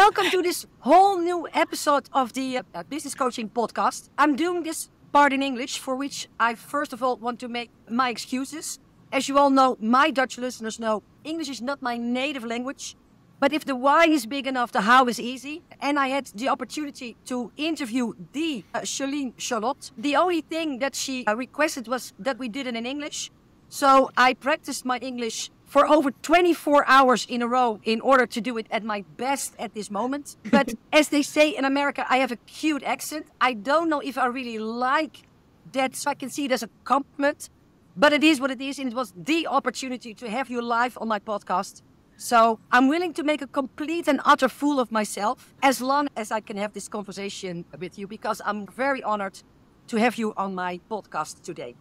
Welcome to this whole new episode of the Business Coaching Podcast. I'm doing this part in English, for which I first of all want to make my excuses. As you all know, my Dutch listeners know, English is not my native language. But if the why is big enough, the how is easy. And I had the opportunity to interview the Celine Charlotte. The only thing that she requested was that we did it in English. So I practiced my English for over 24 hours in a row in order to do it at my best at this moment. But as they say in America, I have a cute accent. I don't know if I really like that, so I can see it as a compliment. But it is what it is, and it was the opportunity to have you live on my podcast. So I'm willing to make a complete and utter fool of myself as long as I can have this conversation with you, because I'm very honored to have you on my podcast today.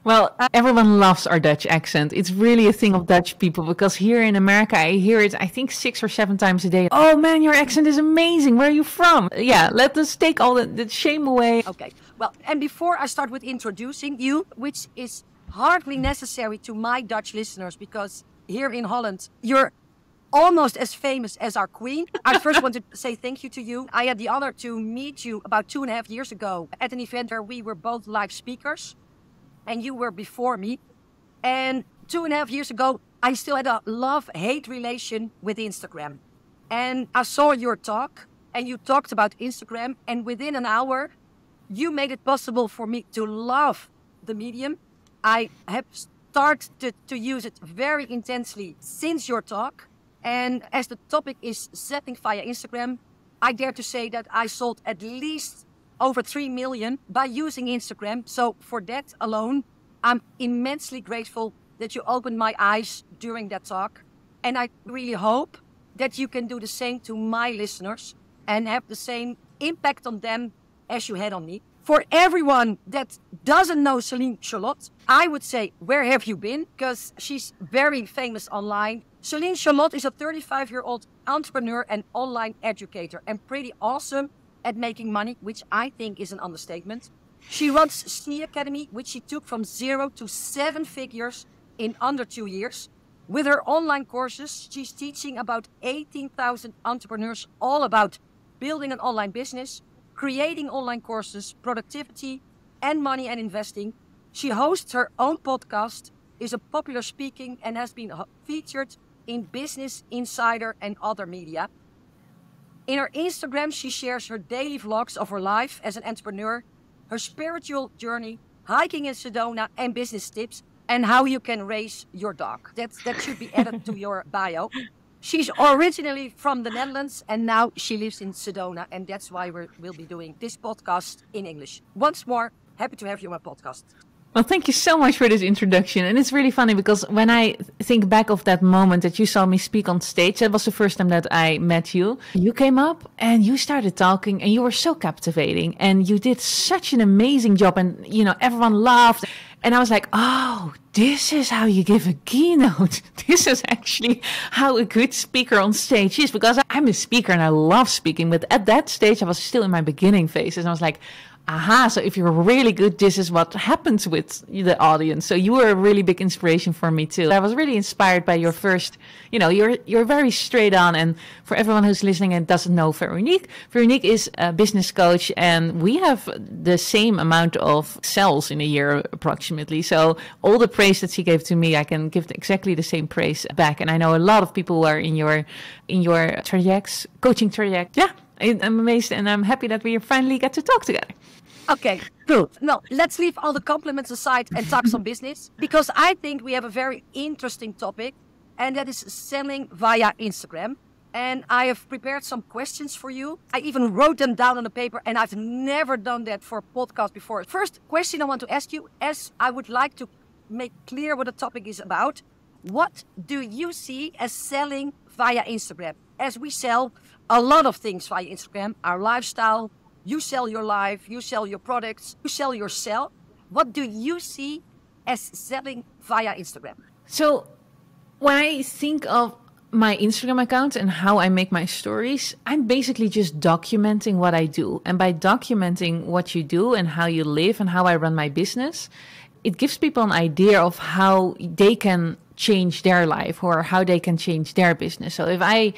Well, everyone loves our Dutch accent. It's really a thing of Dutch people, because here in America, I hear it, I think 6 or 7 times a day. Oh man, your accent is amazing. Where are you from? Yeah, let us take all the shame away. Okay, well, and before I start with introducing you, which is hardly necessary to my Dutch listeners, because here in Holland, you're almost as famous as our queen. I first want to say thank you to you. I had the honor to meet you about 2.5 years ago at an event where we were both live speakers. And you were before me. And 2.5 years ago, I still had a love-hate relation with Instagram. And I saw your talk, and you talked about Instagram. And within an hour, you made it possible for me to love the medium. I have started to use it very intensely since your talk. And as the topic is selling via Instagram, I dare to say that I sold at least over 3 million by using Instagram. So for that alone, I'm immensely grateful that you opened my eyes during that talk. And I really hope that you can do the same to my listeners and have the same impact on them as you had on me. For everyone that doesn't know Celine Charlotte, I would say, where have you been? Because she's very famous online. Celine Charlotte is a 35-year-old entrepreneur and online educator, and pretty awesome at making money, which I think is an understatement. She runs C Academy, which she took from 0 to 7 figures in under 2 years. With her online courses, she's teaching about 18,000 entrepreneurs all about building an online business, creating online courses, productivity, and money and investing. She hosts her own podcast, is a popular speaking, and has been featured in Business Insider and other media. In her Instagram, she shares her daily vlogs of her life as an entrepreneur, her spiritual journey, hiking in Sedona, and business tips, and how you can raise your dog. That should be added to your bio. She's originally from the Netherlands, and now she lives in Sedona, and that's why we'll be doing this podcast in English. Once more, happy to have you on my podcast. Well, thank you so much for this introduction. And it's really funny because when I think back of that moment that you saw me speak on stage, that was the first time that I met you. You came up and you started talking and you were so captivating and you did such an amazing job and, you know, everyone laughed. And I was like, oh, this is how you give a keynote. This is actually how a good speaker on stage is, because I'm a speaker and I love speaking. But at that stage, I was still in my beginning phases. And I was like, aha, so if you're really good, this is what happens with the audience. So you were a really big inspiration for me too. I was really inspired by your first, you know, you're very straight on. And for everyone who's listening and doesn't know Veronique, Veronique is a business coach and we have the same amount of sales in a year approximately. So all the praise that she gave to me, I can give exactly the same praise back. And I know a lot of people who are in your trajects, coaching traject. Yeah. I'm amazed and I'm happy that we finally get to talk together. Okay, good. Now, let's leave all the compliments aside and talk some business, because I think we have a very interesting topic, and that is selling via Instagram. And I have prepared some questions for you. I even wrote them down on a paper, and I've never done that for a podcast before. First question I want to ask you, as I would like to make clear what the topic is about, what do you see as selling via Instagram? As we sell a lot of things via Instagram, our lifestyle, you sell your life, you sell your products, you sell yourself. What do you see as selling via Instagram? So when I think of my Instagram account and how I make my stories, I'm basically just documenting what I do. And by documenting what you do and how you live and how I run my business, it gives people an idea of how they can change their life or how they can change their business. So if I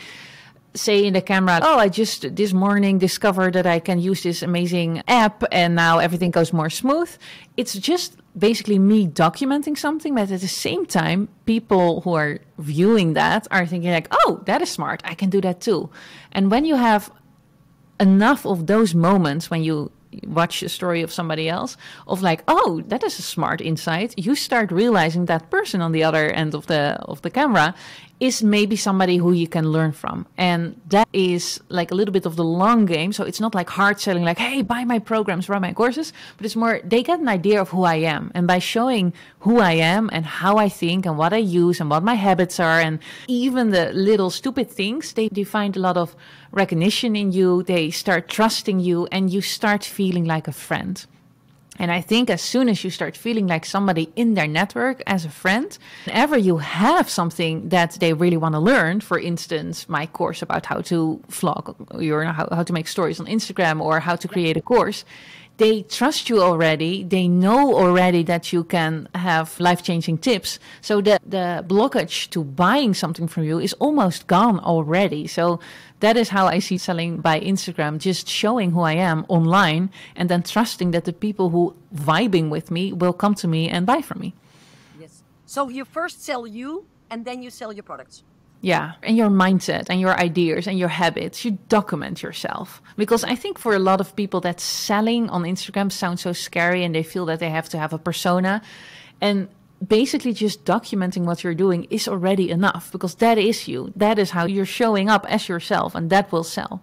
say in the camera, oh, I just this morning discovered that I can use this amazing app and now everything goes more smooth. It's just basically me documenting something, but at the same time, people who are viewing that are thinking like, oh, that is smart. I can do that too. And when you have enough of those moments when you watch a story of somebody else of like, oh, that is a smart insight, you start realizing that person on the other end of the camera is maybe somebody who you can learn from. And that is like a little bit of the long game. So it's not like hard selling, like, hey, buy my programs, buy my courses, but it's more they get an idea of who I am. And by showing who I am and how I think and what I use and what my habits are, and even the little stupid things, they find a lot of recognition in you. They start trusting you and you start feeling like a friend. And I think as soon as you start feeling like somebody in their network as a friend, whenever you have something that they really want to learn, for instance, my course about how to vlog or how to make stories on Instagram or how to create a course, they trust you already. They know already that you can have life-changing tips. So the blockage to buying something from you is almost gone already. So that is how I see selling by Instagram, just showing who I am online and then trusting that the people who vibing with me will come to me and buy from me. Yes. So you first sell you and then you sell your products. Yeah, and your mindset and your ideas and your habits, you document yourself. Because I think for a lot of people that selling on Instagram sounds so scary and they feel that they have to have a persona. And basically just documenting what you're doing is already enough because that is you. That is how you're showing up as yourself and that will sell.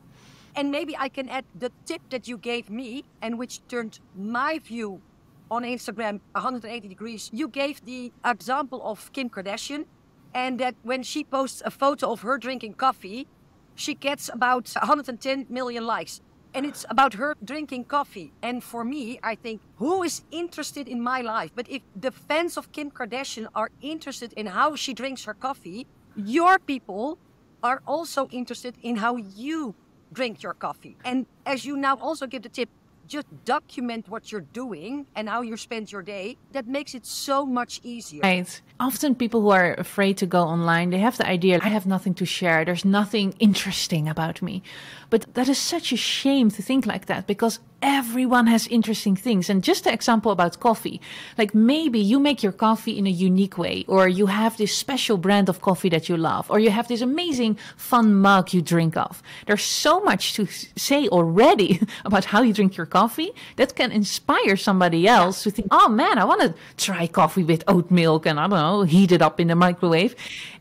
And maybe I can add the tip that you gave me and which turned my view on Instagram 180 degrees. You gave the example of Kim Kardashian. And that when she posts a photo of her drinking coffee, she gets about 110 million likes. And it's about her drinking coffee. And for me, I think, who is interested in my life? But if the fans of Kim Kardashian are interested in how she drinks her coffee, your people are also interested in how you drink your coffee. And as you now also give the tip, just document what you're doing and how you spend your day. That makes it so much easier. Right. Often people who are afraid to go online, they have the idea, I have nothing to share. There's nothing interesting about me. But that is such a shame to think like that because everyone has interesting things. And just the example about coffee, like maybe you make your coffee in a unique way, or you have this special brand of coffee that you love, or you have this amazing fun mug you drink of. There's so much to say already about how you drink your coffee that can inspire somebody else to think, oh man, I want to try coffee with oat milk and I don't know, heat it up in the microwave.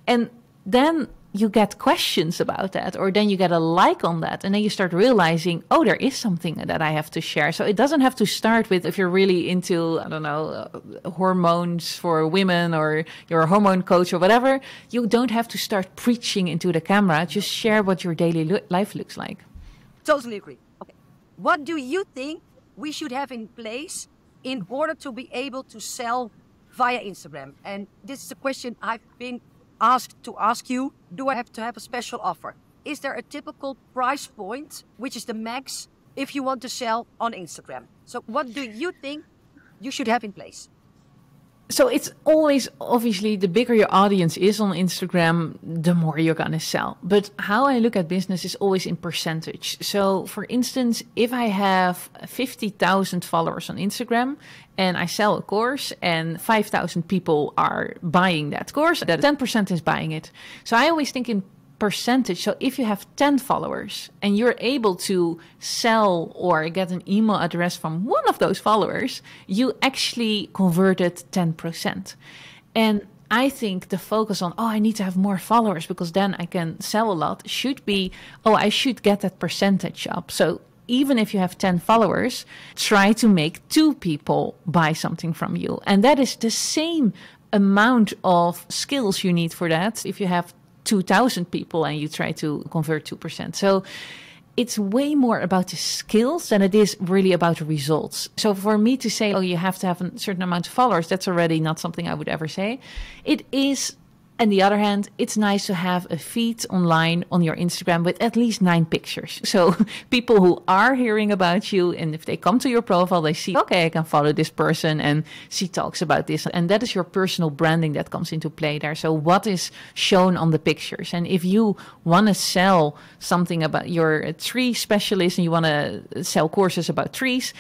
And then you get questions about that, or then you get a like on that, and then you start realizing, oh, there is something that I have to share. So it doesn't have to start with, if you're really into, I don't know, hormones for women, or you're a hormone coach or whatever, you don't have to start preaching into the camera. Just share what your daily life looks like. Totally agree. Okay. What do you think we should have in place in order to be able to sell via Instagram? And this is a question I've been asked to ask you. Do I have to have a special offer? Is there a typical price point, which is the max, if you want to sell on Instagram? So what do you think you should have in place? So it's always, obviously, the bigger your audience is on Instagram, the more you're going to sell. But how I look at business is always in percentage. So for instance, if I have 50,000 followers on Instagram and I sell a course and 5,000 people are buying that course, that 10% is buying it. So I always think in percentage. So if you have 10 followers and you're able to sell or get an email address from one of those followers, you actually converted 10%. And I think the focus on, oh, I need to have more followers because then I can sell a lot, should be, oh, I should get that percentage up. So even if you have 10 followers, try to make 2 people buy something from you. And that is the same amount of skills you need for that if you have 2,000 people and you try to convert 2%. So it's way more about the skills than it is really about the results. So for me to say, oh, you have to have a certain amount of followers, that's already not something I would ever say. It is On the other hand, it's nice to have a feed online on your Instagram with at least 9 pictures. So people who are hearing about you, and if they come to your profile, they see, okay, I can follow this person and she talks about this. And that is your personal branding that comes into play there. So what is shown on the pictures? And if you want to sell something about, you're a tree specialist and you want to sell courses about trees,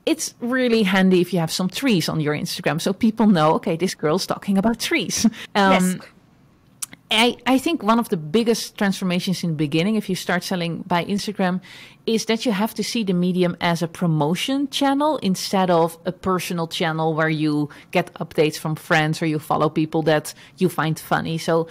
it's really handy if you have some trees on your Instagram. So people know, okay, this girl's talking about trees. Yes. I think one of the biggest transformations in the beginning, if you start selling by Instagram, is that you have to see the medium as a promotion channel instead of a personal channel where you get updates from friends or you follow people that you find funny. So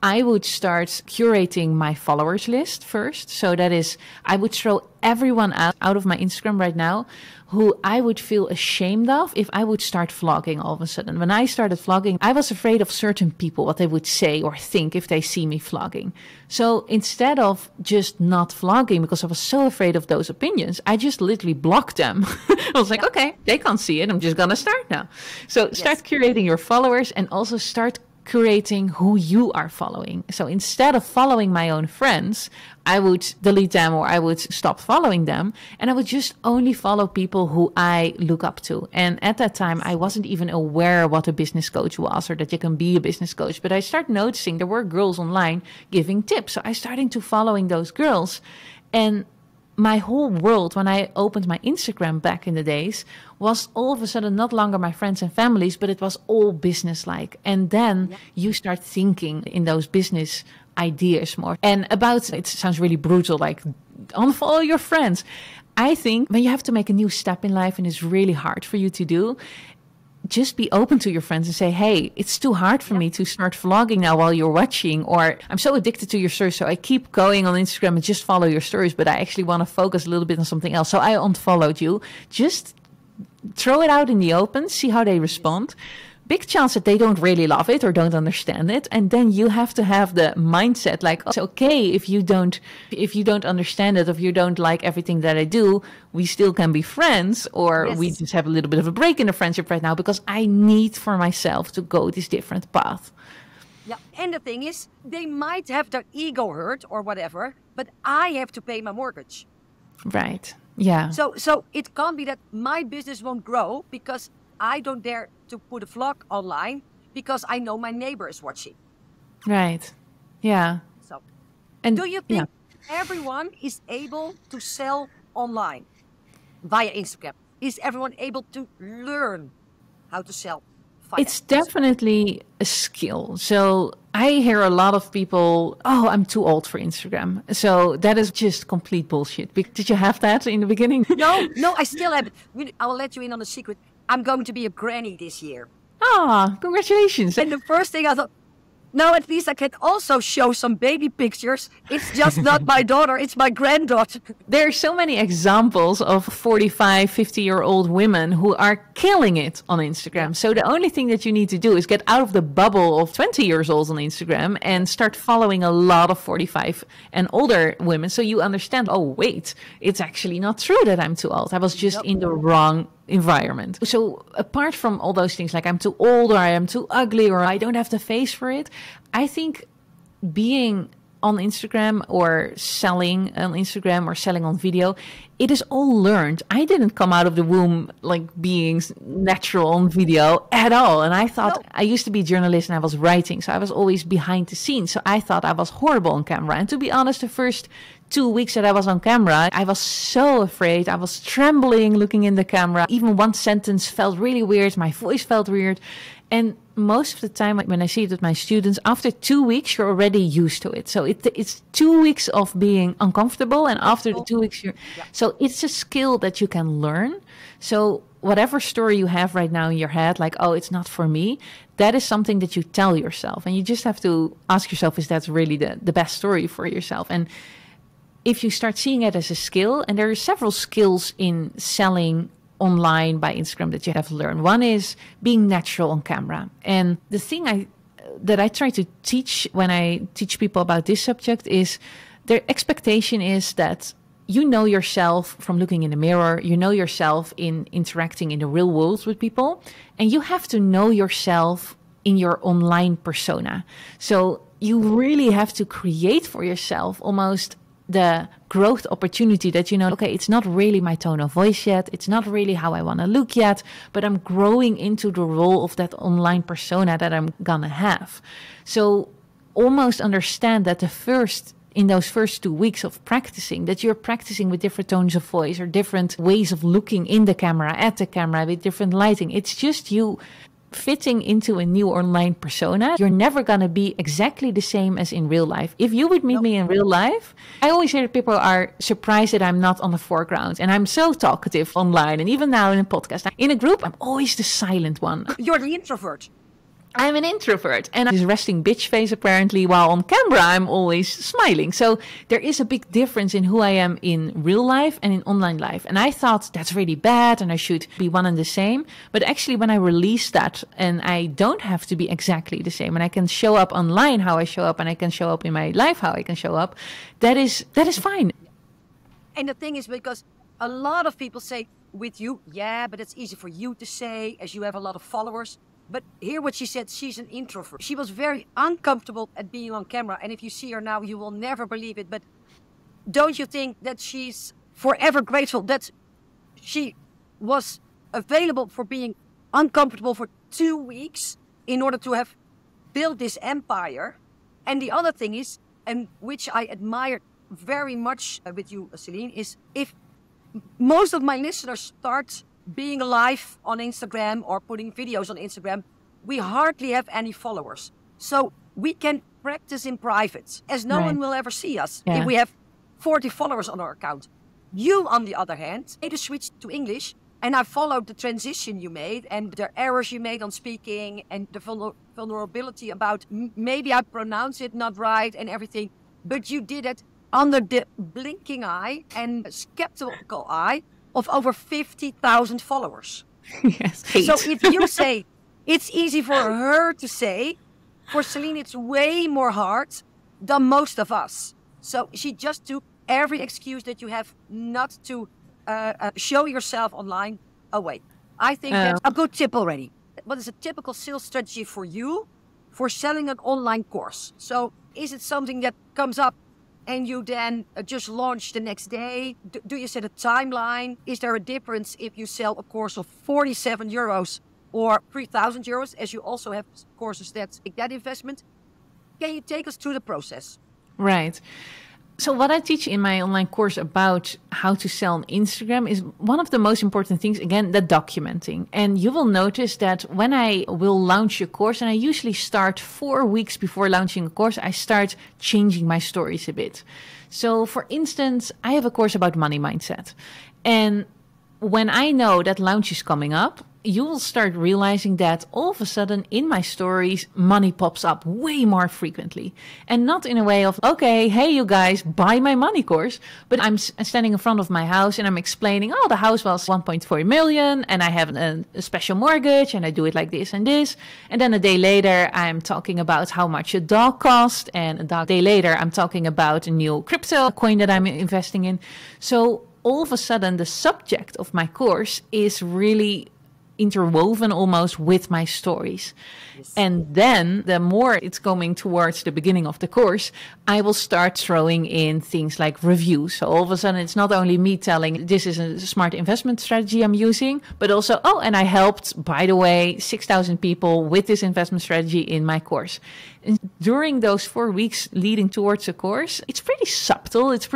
I would start curating my followers list first. So that is, I would throw everyone out of my Instagram right now who I would feel ashamed of if I would start vlogging all of a sudden. When I started vlogging, I was afraid of certain people, what they would say or think if they see me vlogging. So instead of just not vlogging because I was so afraid of those opinions, I just literally blocked them. I was like, okay, they can't see it. I'm just going to start now. So start curating your followers and also start curating who you are following. So instead of following my own friends, I would delete them or I would stop following them. And I would just only follow people who I look up to. And at that time, I wasn't even aware what a business coach was or that you can be a business coach. But I started noticing there were girls online giving tips. So I started to following those girls. And my whole world, when I opened my Instagram back in the days, was all of a sudden not longer my friends and families, but it was all business-like. And then you start thinking in those business ideas more. And about, it sounds really brutal, like unfollow your friends. I think when you have to make a new step in life and it's really hard for you to do, just be open to your friends and say, hey, it's too hard for me to start vlogging now while you're watching, or I'm so addicted to your stories, so I keep going on Instagram and just follow your stories, but I actually want to focus a little bit on something else. So I unfollowed you. Just throw it out in the open, see how they respond. Big chance that they don't really love it or don't understand it. And then you have to have the mindset like, it's okay if you don't understand it, if you don't like everything that I do, we still can be friends, or we just have a little bit of a break in the friendship right now because I need for myself to go this different path. Yeah, and the thing is, they might have their ego hurt or whatever, but I have to pay my mortgage. Right. Yeah. So it can't be that my business won't grow because I don't dare to put a vlog online because I know my neighbor is watching. Right. Yeah. So, and do you think everyone is able to sell online via Instagram? Is everyone able to learn how to sell? It's definitely a skill. So I hear a lot of people, oh, I'm too old for Instagram. So that is just complete bullshit. Did you have that in the beginning? No, I still have it. I will let you in on a secret. I'm going to be a granny this year. Ah, congratulations. And the first thing I thought, no, at least I can also show some baby pictures. It's just not my daughter, it's my granddaughter. There are so many examples of 45, 50-year-old women who are killing it on Instagram. So the only thing that you need to do is get out of the bubble of 20 years old on Instagram and start following a lot of 45 and older women. So you understand, oh, wait, it's actually not true that I'm too old. I was just in the wrong environment. So apart from all those things like I'm too old or I am too ugly or I don't have the face for it, I think being on Instagram or selling on Instagram or selling on video, it is all learned. I didn't come out of the womb like being natural on video at all. And I thought I used to be a journalist and I was writing. So I was always behind the scenes. So I thought I was horrible on camera. And to be honest, the first 2 weeks that I was on camera, I was so afraid. I was trembling looking in the camera. Even one sentence felt really weird. My voice felt weird. And most of the time when I see it with my students, after 2 weeks, you're already used to it. So it's 2 weeks of being uncomfortable. And after the 2 weeks, so it's a skill that you can learn. So whatever story you have right now in your head, like, oh, it's not for me, that is something that you tell yourself. And you just have to ask yourself, is that really the best story for yourself? And if you start seeing it as a skill, and there are several skills in selling online by Instagram that you have to learn. One is being natural on camera. And the thing that I try to teach when I teach people about this subject is their expectation is that you know yourself from looking in the mirror, you know yourself in interacting in the real world with people, and you have to know yourself in your online persona. So you really have to create for yourself almost the growth opportunity that, you know, okay, it's not really my tone of voice yet. It's not really how I want to look yet, but I'm growing into the role of that online persona that I'm gonna have. So almost understand that in those first 2 weeks of practicing, that you're practicing with different tones of voice or different ways of looking in the camera, at the camera, with different lighting. It's just you fitting into a new online persona. You're never going to be exactly the same as in real life. If you would meet me in real life, I always hear that people are surprised that I'm not on the foreground. And I'm so talkative online. And even now in a podcast, in a group, I'm always the silent one. You're the introvert. I'm an introvert and this resting bitch face apparently, while on camera I'm always smiling. So there is a big difference in who I am in real life and in online life. And I thought that's really bad and I should be one and the same. But actually when I release that and I don't have to be exactly the same and I can show up online how I show up and I can show up in my life how I can show up, that is fine. And the thing is, because a lot of people say with you, yeah, but it's easy for you to say as you have a lot of followers. But hear what she said, she's an introvert. She was very uncomfortable at being on camera. And if you see her now, you will never believe it. But don't you think that she's forever grateful that she was available for being uncomfortable for 2 weeks in order to have built this empire? And the other thing is, and which I admire very much with you, Celine, is if most of my listeners start being live on Instagram or putting videos on Instagram, we hardly have any followers. So we can practice in private, as no one will ever see us if we have 40 followers on our account. You, on the other hand, made a switch to English, and I followed the transition you made and the errors you made on speaking and the vulnerability about maybe I pronounce it not right and everything, but you did it under the blinking eye and skeptical eye of over 50,000 followers. Yes. So if you say it's easy for her to say, for Celine it's way more hard than most of us. So she just took every excuse that you have not to show yourself online away. I think that's a good tip already. What is a typical sales strategy for you for selling an online course? So is it something that comes up and you then just launch the next day? Do you set a timeline? Is there a difference if you sell a course of 47 euros or 3,000 euros, as you also have courses that take that investment? Can you take us through the process? Right. So what I teach in my online course about how to sell on Instagram is one of the most important things, again, the documenting. And you will notice that when I will launch a course, and I usually start 4 weeks before launching a course, I start changing my stories a bit. So for instance, I have a course about money mindset. And when I know that launch is coming up, you will start realizing that all of a sudden in my stories, money pops up way more frequently. And not in a way of, okay, hey, you guys, buy my money course. But I'm standing in front of my house and I'm explaining, oh, the house was 1.4 million and I have a special mortgage and I do it like this and this. And then a day later, I'm talking about how much a dog cost. And a day later, I'm talking about a new crypto coin that I'm investing in. So all of a sudden, the subject of my course is really interwoven almost with my stories. Yes. And then the more it's coming towards the beginning of the course, I will start throwing in things like reviews. So all of a sudden it's not only me telling this is a smart investment strategy I'm using, but also, oh, and I helped, by the way, 6,000 people with this investment strategy in my course. And during those 4 weeks leading towards the course, it's pretty subtle. It's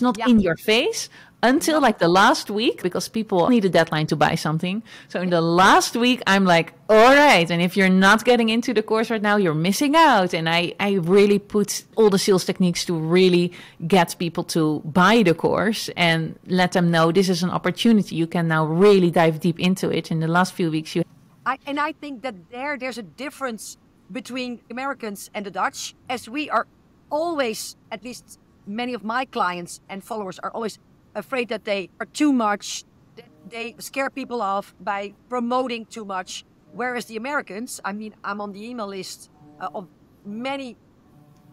not in your face. Until like the last week, because people need a deadline to buy something. So in the last week, I'm like, all right. And if you're not getting into the course right now, you're missing out. And I really put all the sales techniques to really get people to buy the course and let them know this is an opportunity. You can now really dive deep into it. In the last few weeks, I think that there's a difference between Americans and the Dutch, as we are always, at least many of my clients and followers are always afraid that they are too much, that they scare people off by promoting too much. Whereas the Americans, I mean, I'm on the email list of many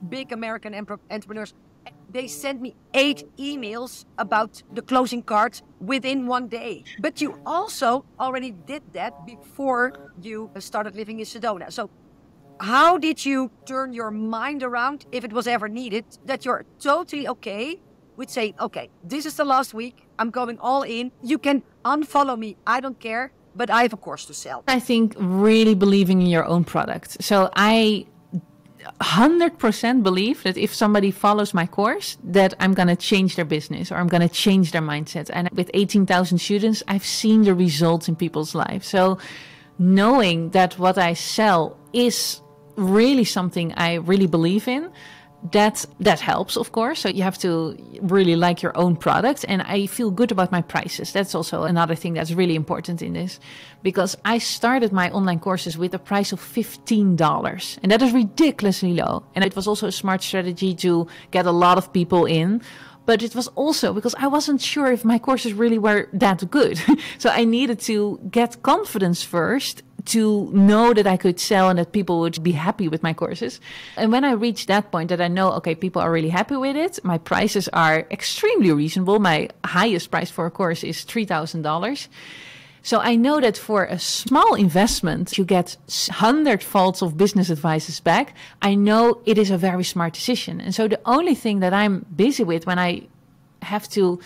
big American entrepreneurs. they sent me 8 emails about the closing card within one day. But you also already did that before you started living in Sedona. So how did you turn your mind around, if it was ever needed, that you're totally okay with saying, okay, this is the last week, I'm going all in, you can unfollow me, I don't care, but I have a course to sell? I think really believing in your own product. So I 100% believe that if somebody follows my course, that I'm going to change their business or I'm going to change their mindset. And with 18,000 students, I've seen the results in people's lives. So knowing that what I sell is really something I really believe in, that helps, of course. So you have to really like your own product. And I feel good about my prices. That's also another thing that's really important in this, because I started my online courses with a price of $15. And that is ridiculously low. And it was also a smart strategy to get a lot of people in. But it was also because I wasn't sure if my courses really were that good. So I needed to get confidence first to know that I could sell and that people would be happy with my courses. And when I reached that point that I know, okay, people are really happy with it, my prices are extremely reasonable. My highest price for a course is $3,000. So I know that for a small investment, you get 100-folds of business advices back. I know it is a very smart decision. And so the only thing that I'm busy with when I have to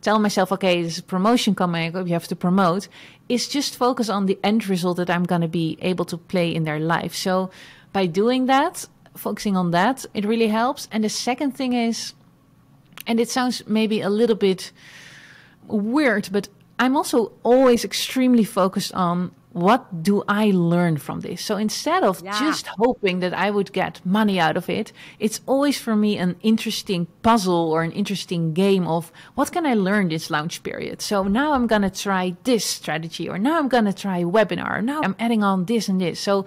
tell myself, okay, there's a promotion coming, you have to promote, is just focus on the end result that I'm going to be able to play in their life. So by doing that, focusing on that, it really helps. And the second thing is, and it sounds maybe a little bit weird, but I'm also always extremely focused on what do I learn from this? So instead of just hoping that I would get money out of it, it's always for me an interesting puzzle or an interesting game of what can I learn this launch period? So now I'm going to try this strategy, or now I'm going to try a webinar, or now I'm adding on this and this. So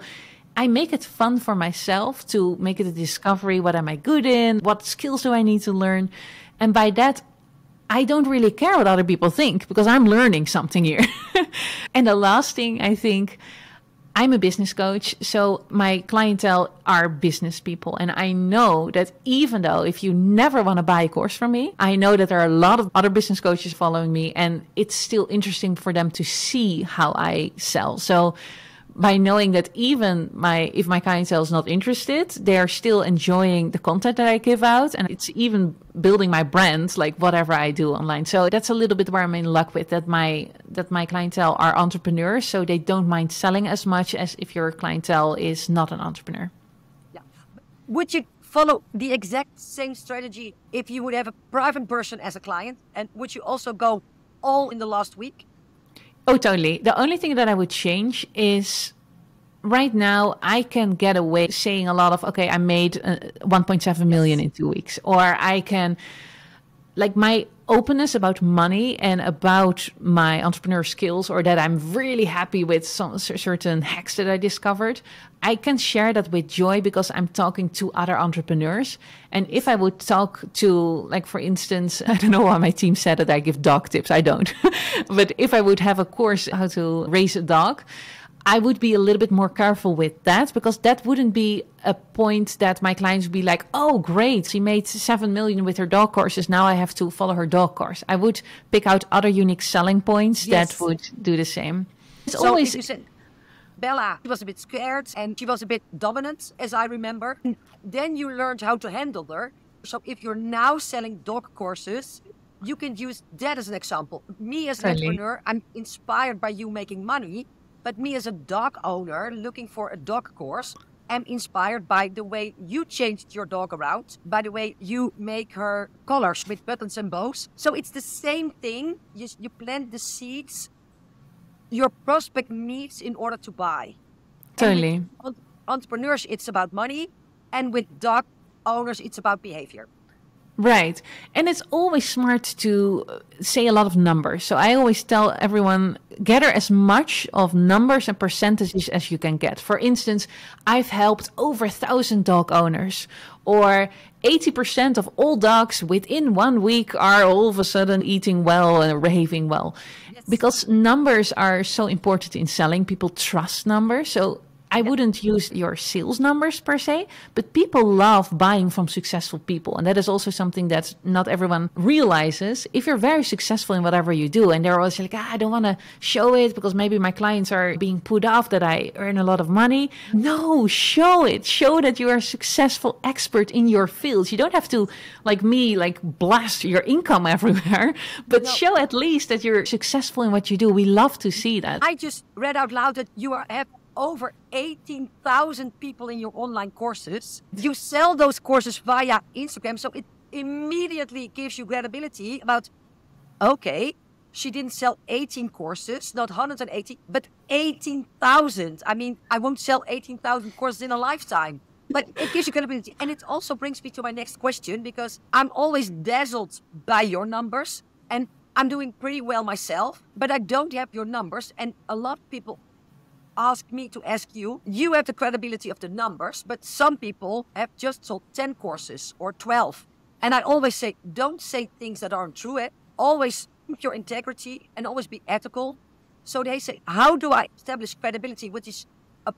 I make it fun for myself to make it a discovery. What am I good in? What skills do I need to learn? And by that, I don't really care what other people think because I'm learning something here. And the last thing, I think, I'm a business coach, so my clientele are business people. And I know that even though if you never want to buy a course from me, I know that there are a lot of other business coaches following me, and it's still interesting for them to see how I sell. So by knowing that even if my clientele is not interested, they're still enjoying the content that I give out. And it's even building my brand, like whatever I do online. So that's a little bit where I'm in luck with that my clientele are entrepreneurs. So they don't mind selling as much as if your clientele is not an entrepreneur. Yeah. Would you follow the exact same strategy if you would have a private person as a client? And would you also go all in the last week? Oh, totally. The only thing that I would change is right now I can get away saying a lot of, okay, I made 1.7 million in 2 weeks. Or I can, like my openness about money and about my entrepreneur skills, or that I'm really happy with some certain hacks that I discovered, I can share that with joy because I'm talking to other entrepreneurs. And if I would talk to, like, for instance, I don't know why my team said that I give dog tips. I don't. But if I would have a course how to raise a dog, I would be a little bit more careful with that, because that wouldn't be a point that my clients would be like, oh, great, she made 7 million with her dog courses. Now I have to follow her dog course. I would pick out other unique selling points that would do the same. It's so always... if you said, Bella, she was a bit scared and she was a bit dominant, as I remember. Then you learned how to handle her. So if you're now selling dog courses, you can use that as an example. Me as an entrepreneur, I'm inspired by you making money. But me as a dog owner looking for a dog course, I'm inspired by the way you changed your dog around, by the way you make her collars with buttons and bows. So it's the same thing. You plant the seeds your prospect needs in order to buy. Totally. With entrepreneurs, it's about money. And with dog owners, it's about behavior. Right. And it's always smart to say a lot of numbers. So I always tell everyone, gather as much of numbers and percentages as you can get. For instance, I've helped over 1,000 dog owners, or 80% of all dogs within 1 week are all of a sudden eating well and behaving well. Yes. Because numbers are so important in selling. People trust numbers. So I wouldn't use your sales numbers per se, but people love buying from successful people. And that is also something that not everyone realizes. If you're very successful in whatever you do, and they're always like, I don't want to show it because maybe my clients are being put off that I earn a lot of money. No, show it. Show that you are a successful expert in your field. You don't have to, like me, like blast your income everywhere, but show at least that you're successful in what you do. We love to see that. I just read out loud that you have over 18,000 people in your online courses. You sell those courses via Instagram, so it immediately gives you credibility about, okay, she didn't sell 18 courses, not 180, but 18,000. I mean, I won't sell 18,000 courses in a lifetime. But it gives you credibility. And it also brings me to my next question, because I'm always dazzled by your numbers. And I'm doing pretty well myself, but I don't have your numbers. And a lot of people ask me to ask you, you have the credibility of the numbers, but some people have just sold 10 courses or 12. And I always say, don't say things that aren't true. Always keep your integrity and always be ethical. So they say, how do I establish credibility, which is a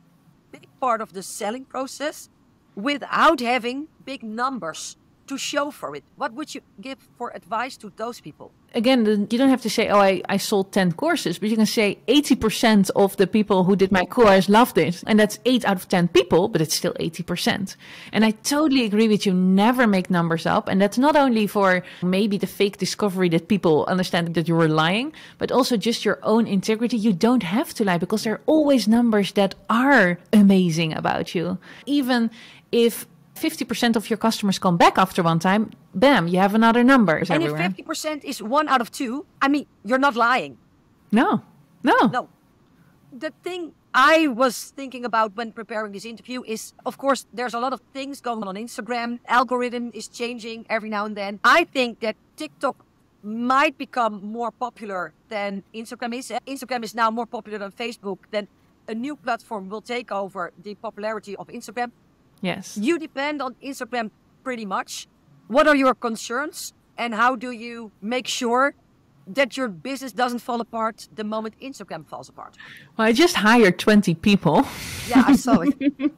big part of the selling process, without having big numbers to show for it? What would you give for advice to those people? Again, you don't have to say, oh, I sold 10 courses, but you can say 80% of the people who did my course loved it. And that's 8 out of 10 people, but it's still 80%. And I totally agree with you. Never make numbers up. And that's not only for maybe the fake discovery that people understand that you were lying, but also just your own integrity. You don't have to lie, because there are always numbers that are amazing about you. Even if 50% of your customers come back after one time, bam, you have another number. And everywhere. If 50% is 1 out of 2, I mean, you're not lying. No. The thing I was thinking about when preparing this interview is, of course, there's a lot of things going on Instagram. Algorithm is changing every now and then. I think that TikTok might become more popular than Instagram is. Instagram is now more popular than Facebook. Then a new platform will take over the popularity of Instagram. Yes. You depend on Instagram pretty much. What are your concerns, and how do you make sure that your business doesn't fall apart the moment Instagram falls apart? Well, I just hired 20 people. Yeah, I saw it.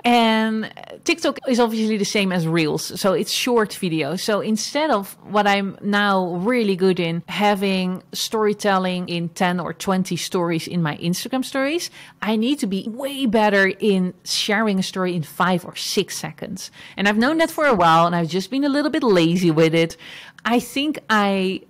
And TikTok is obviously the same as Reels. So it's short videos. So instead of what I'm now really good in, having storytelling in 10 or 20 stories in my Instagram stories, I need to be way better in sharing a story in 5 or 6 seconds. And I've known that for a while, and I've just been a little bit lazy with it. I think I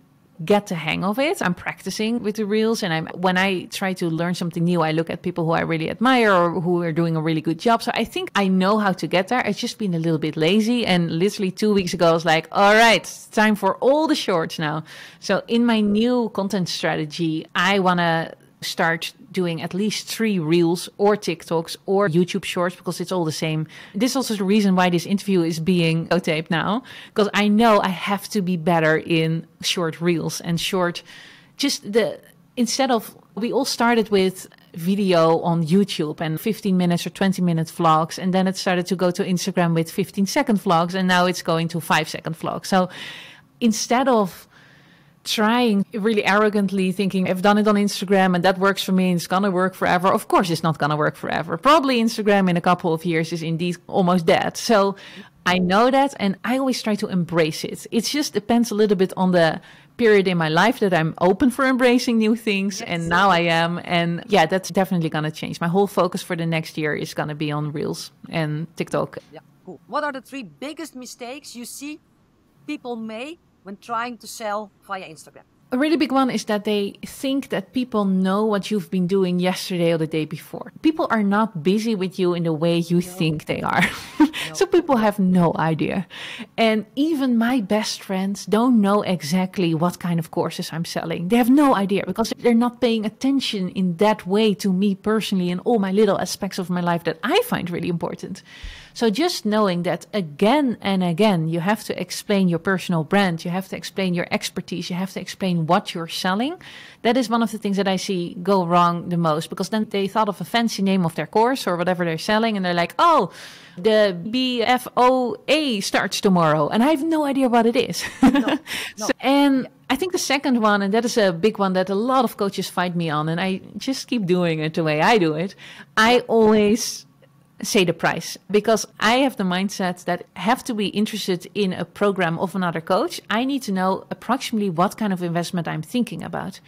get the hang of it. I'm practicing with the reels, and when I try to learn something new, I look at people who I really admire or who are doing a really good job. So I think I know how to get there. It's just been a little bit lazy, and literally 2 weeks ago I was like, all right, it's time for all the shorts now. So in my new content strategy, I want to start doing at least 3 reels or TikToks or YouTube shorts, because it's all the same. This is also the reason why this interview is being taped now, because I know I have to be better in short reels and short, instead of, we all started with video on YouTube and 15 minutes or 20-minute vlogs, and then it started to go to Instagram with 15-second vlogs, and now it's going to 5-second vlogs. So instead of trying really arrogantly thinking, I've done it on Instagram and that works for me and it's gonna work forever. Of course it's not gonna work forever. Probably Instagram in a couple of years is indeed almost dead. So I know that, and I always try to embrace it. It just depends a little bit on the period in my life that I'm open for embracing new things. Yes. And now I am. And yeah, that's definitely gonna change. My whole focus for the next year is gonna be on Reels and TikTok. Yeah, cool. What are the 3 biggest mistakes you see people make when trying to sell via Instagram? A really big one is that they think that people know what you've been doing yesterday or the day before. People are not busy with you in the way you think they are. So people have no idea. And even my best friends don't know exactly what kind of courses I'm selling. They have no idea, because they're not paying attention in that way to me personally and all my little aspects of my life that I find really important. So just knowing that again and again, you have to explain your personal brand, you have to explain your expertise, you have to explain what you're selling. That is one of the things that I see go wrong the most, because then they thought of a fancy name of their course or whatever they're selling, and they're like, oh, the BFOA starts tomorrow, and I have no idea what it is. No. And I think the second one, and that is a big one that a lot of coaches fight me on, and I just keep doing it the way I do it. I always say the price, because I have the mindset that I have to be interested in a program of another coach. I need to know approximately what kind of investment I'm thinking about.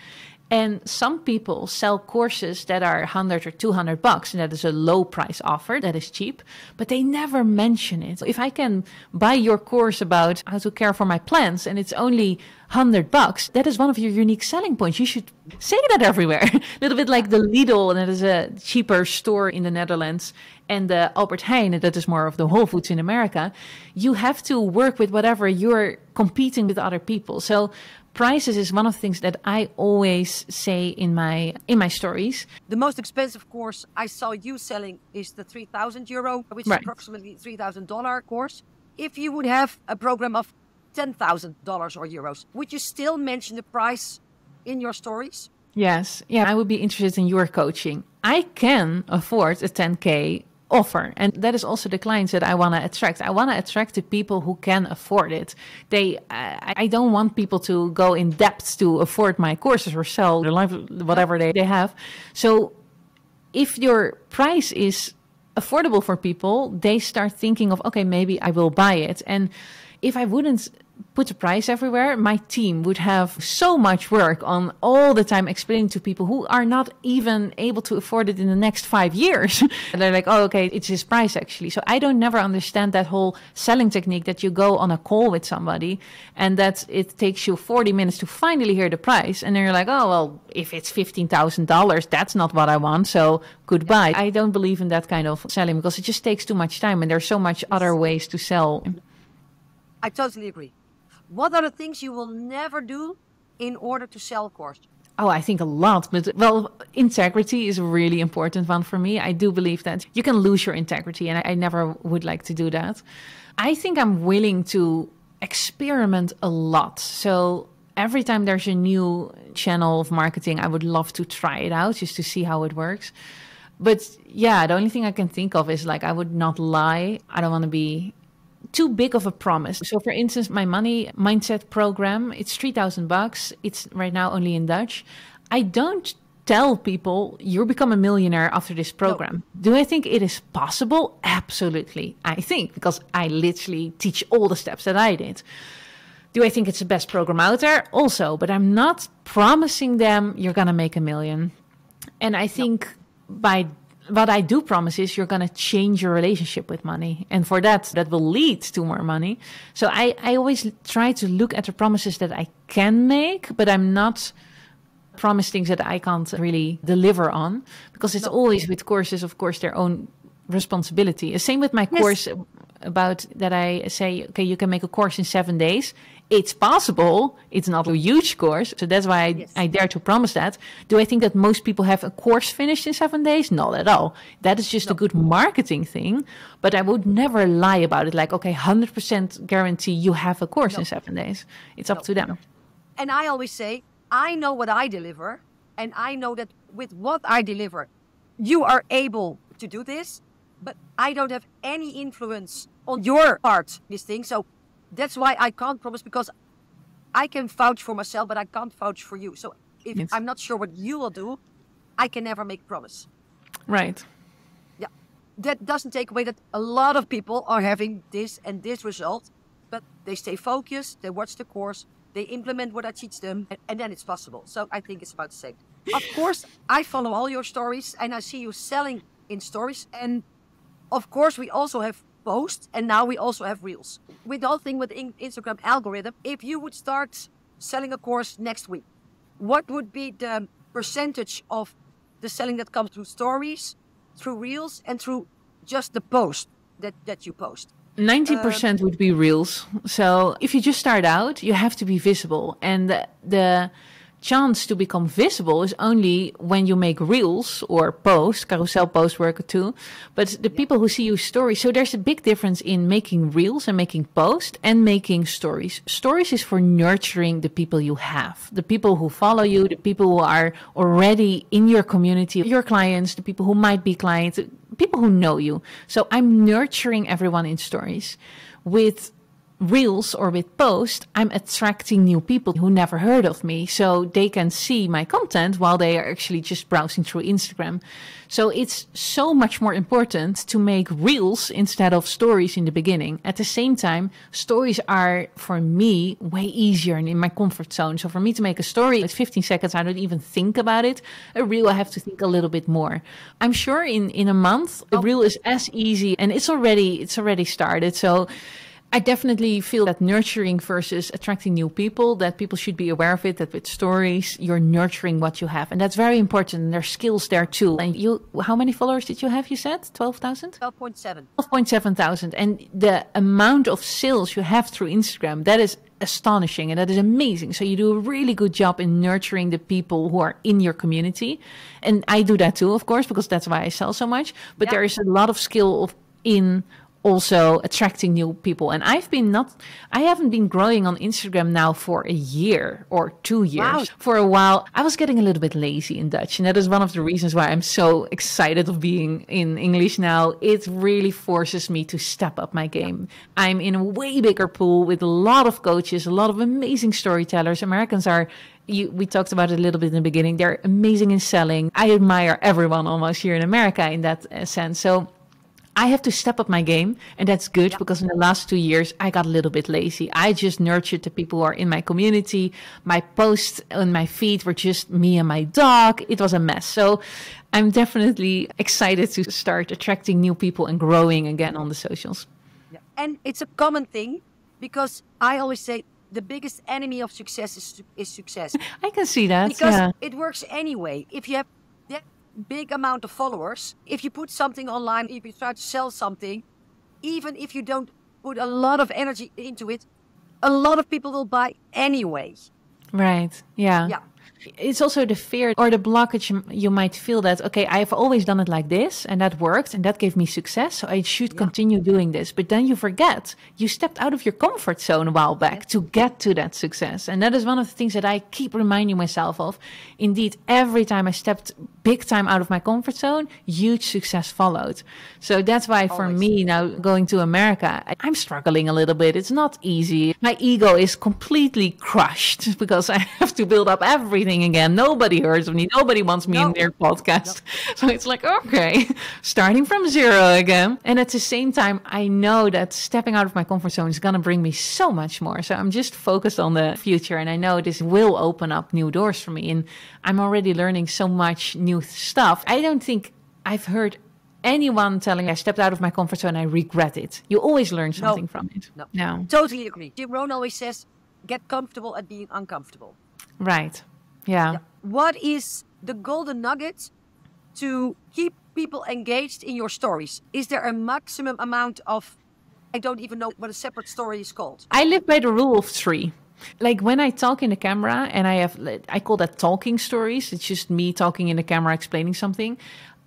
And some people sell courses that are 100 or 200 bucks, and that is a low price offer, that is cheap, but they never mention it. If I can buy your course about how to care for my plants and it's only 100 bucks, that is one of your unique selling points. You should say that everywhere. A little bit like the Lidl, and that is a cheaper store in the Netherlands, and the Albert Heijn, that is more of the Whole Foods in America. You have to work with whatever you're competing with other people. So prices is one of the things that I always say in my stories. The most expensive course I saw you selling is the €3,000, which is approximately $3,000 course. If you would have a program of $10,000 or euros, would you still mention the price in your stories? Yes. Yeah, I would be interested in your coaching. I can afford a 10K offer. And that is also the clients that I want to attract. I want to attract the people who can afford it. I don't want people to go in depth to afford my courses or sell their life, whatever they have. So if your price is affordable for people, they start thinking of, okay, maybe I will buy it. And if I wouldn't put a price everywhere, my team would have so much work on all the time explaining to people who are not even able to afford it in the next 5 years. And they're like, oh, okay, it's his price actually. So I don't never understand that whole selling technique that you go on a call with somebody and that it takes you 40 minutes to finally hear the price. And then you're like, oh, well, if it's $15,000, that's not what I want. So goodbye. I don't believe in that kind of selling because it just takes too much time and there's so much other ways to sell. I totally agree. What are the things you will never do in order to sell a course? Oh, I think a lot. But, well, integrity is a really important one for me. I do believe that you can lose your integrity, and I never would like to do that. I think I'm willing to experiment a lot. So every time there's a new channel of marketing, I would love to try it out just to see how it works. But yeah, the only thing I can think of is like, I would not lie. I don't want to be too big of a promise. So for instance, my money mindset program, it's $3,000. It's right now only in Dutch. I don't tell people you become a millionaire after this program. No. Do I think it is possible? Absolutely. I think, because I literally teach all the steps that I did. Do I think it's the best program out there? Also, but I'm not promising them you're going to make $1 million. And I think by what I do promise is you're going to change your relationship with money. And for that will lead to more money. So I always try to look at the promises that I can make, but I'm not promise things that I can't really deliver on, because it's always with courses, of course, their own responsibility. Same with my course about that I say, okay, you can make a course in 7 days. It's possible. It's not a huge course. So that's why I dare to promise that. Do I think that most people have a course finished in 7 days? Not at all. That is just a good marketing thing. But I would never lie about it. Like, okay, 100% guarantee you have a course in 7 days. It's up to them. And I always say, I know what I deliver. And I know that with what I deliver, you are able to do this. But I don't have any influence on your part, this thing. So that's why I can't promise, because I can vouch for myself, but I can't vouch for you. So if I'm not sure what you will do, I can never make a promise. Right. Yeah. That doesn't take away that a lot of people are having this and this result, but they stay focused, they watch the course, they implement what I teach them, and then it's possible. So I think it's about the same. Of course, I follow all your stories and I see you selling in stories. And of course, we also have posts, and now we also have reels. With the whole thing with the Instagram algorithm, if you would start selling a course next week, what would be the percentage of the selling that comes through stories, through reels, and through just the post that you post? 90% would be reels. So if you just start out, you have to be visible. And the chance to become visible is only when you make reels or posts. Carousel posts work too. But the people who see your stories, so there's a big difference in making reels and making posts and making stories. Stories is for nurturing the people you have, the people who follow you, the people who are already in your community, your clients, the people who might be clients, people who know you. So I'm nurturing everyone in stories. With Reels or with posts, I'm attracting new people who never heard of me. So they can see my content while they are actually just browsing through Instagram. So it's so much more important to make Reels instead of stories in the beginning. At the same time, stories are, for me, way easier and in my comfort zone. So for me to make a story at 15 seconds, I don't even think about it. A Reel, I have to think a little bit more. I'm sure in a month, a Reel is as easy, and it's already started. So I definitely feel that nurturing versus attracting new people, that people should be aware of it, that with stories, you're nurturing what you have. And that's very important. And there's skills there too. And you, how many followers did you have, you said? 12,000? 12.7. 12.7 thousand. And the amount of sales you have through Instagram, that is astonishing and that is amazing. So you do a really good job in nurturing the people who are in your community. And I do that too, of course, because that's why I sell so much. But there is a lot of skill in also attracting new people. And I haven't been growing on Instagram now for a year or 2 years. Wow. For a while, I was getting a little bit lazy in Dutch. And that is one of the reasons why I'm so excited of being in English now. It really forces me to step up my game. I'm in a way bigger pool with a lot of coaches, a lot of amazing storytellers. Americans are, we talked about it a little bit in the beginning, they're amazing in selling. I admire everyone almost here in America in that sense. So I have to step up my game, and that's good because in the last 2 years, I got a little bit lazy. I just nurtured the people who are in my community. My posts on my feed were just me and my dog. It was a mess. So I'm definitely excited to start attracting new people and growing again on the socials. Yeah. And it's a common thing because I always say the biggest enemy of success is success. I can see that. Because it works anyway. If you have big amount of followers, if you put something online, if you try to sell something, even if you don't put a lot of energy into it, a lot of people will buy anyway. Right. Yeah. It's also the fear or the blockage you might feel that, okay, I've always done it like this and that worked and that gave me success, so I should continue doing this. But then you forget you stepped out of your comfort zone a while back to get to that success. And that is one of the things that I keep reminding myself of. Indeed, every time I stepped big time out of my comfort zone, huge success followed. So that's why for me now going to America, I'm struggling a little bit. It's not easy. My ego is completely crushed because I have to build up everything again. Nobody hears of me. Nobody wants me in their podcast. So it's like, okay, starting from zero again. And at the same time, I know that stepping out of my comfort zone is going to bring me so much more. So I'm just focused on the future. And I know this will open up new doors for me. And I'm already learning so much new stuff. I don't think I've heard anyone telling I stepped out of my comfort zone and I regret it. You always learn something from it. No. Totally agree. Jim Rohn always says, get comfortable at being uncomfortable. Right. Yeah. What is the golden nugget to keep people engaged in your stories? Is there a maximum amount of, I don't even know what a separate story is called. I live by the rule of 3. Like when I talk in the camera and I call that talking stories. It's just me talking in the camera, explaining something.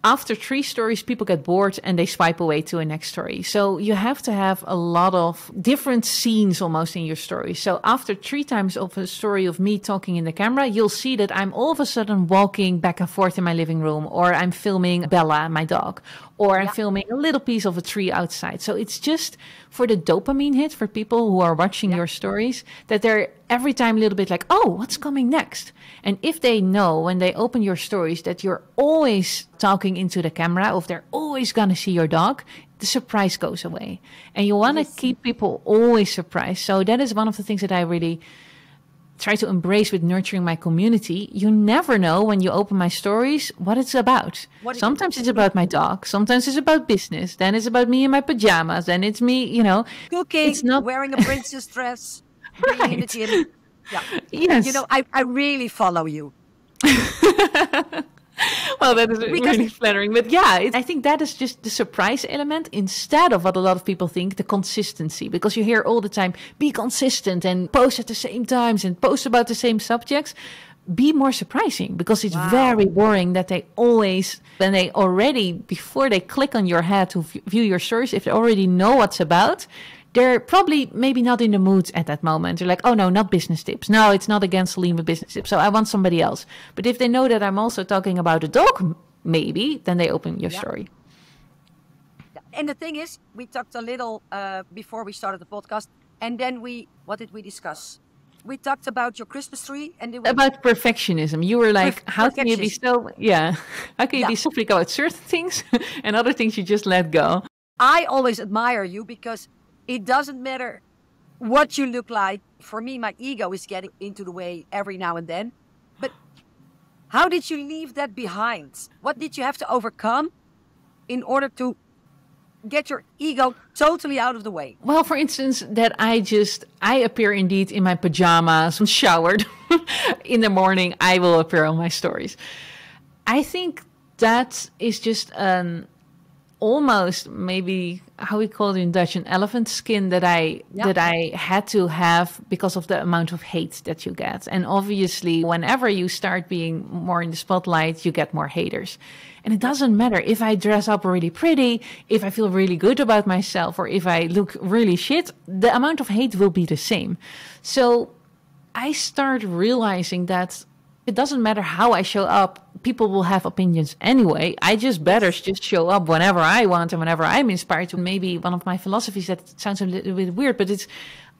After 3 stories, people get bored and they swipe away to a next story. So you have to have a lot of different scenes almost in your story. So after 3 times of a story of me talking in the camera, you'll see that I'm all of a sudden walking back and forth in my living room, or I'm filming Bella, my dog, or I'm filming a little piece of a tree outside. So it's just for the dopamine hit for people who are watching your stories, that they're every time a little bit like, oh, what's coming next? And if they know when they open your stories that you're always talking into the camera, or if they're always going to see your dog, the surprise goes away. And you want to keep people always surprised. So that is one of the things that I really try to embrace with nurturing my community. You never know when you open my stories what it's about. Sometimes it's about my dog. Sometimes it's about business. Then it's about me in my pajamas. Then it's me, cooking, it's not wearing a princess dress, being in the gym. Yeah. Yes. I really follow you. Well, that is really flattering. But yeah, I think that is just the surprise element instead of what a lot of people think, the consistency. Because you hear all the time, be consistent and post at the same times and post about the same subjects. Be more surprising, because it's very boring that they always, before they click on your head to view your stories, if they already know what's about, they're probably maybe not in the mood at that moment. They're like, oh no, not business tips. No, it's not against Celine with business tips. So I want somebody else. But if they know that I'm also talking about a dog, maybe, then they open your story. And the thing is, we talked a little before we started the podcast. And then what did we discuss? We talked about your Christmas tree and about perfectionism. You were like, how can you be so, how can you be so freak about certain things and other things you just let go? I always admire you because it doesn't matter what you look like. For me, my ego is getting into the way every now and then. But how did you leave that behind? What did you have to overcome in order to get your ego totally out of the way? Well, for instance, that I appear indeed in my pajamas, showered in the morning, I will appear on my stories. I think that is just almost maybe how we call it in Dutch, an elephant skin that I had to have because of the amount of hate that you get. And obviously, whenever you start being more in the spotlight, you get more haters. And it doesn't matter if I dress up really pretty, if I feel really good about myself, or if I look really shit, the amount of hate will be the same. So I start realizing that it doesn't matter how I show up, people will have opinions anyway. I just better just show up whenever I want and whenever I'm inspired to. Maybe one of my philosophies that sounds a little bit weird, but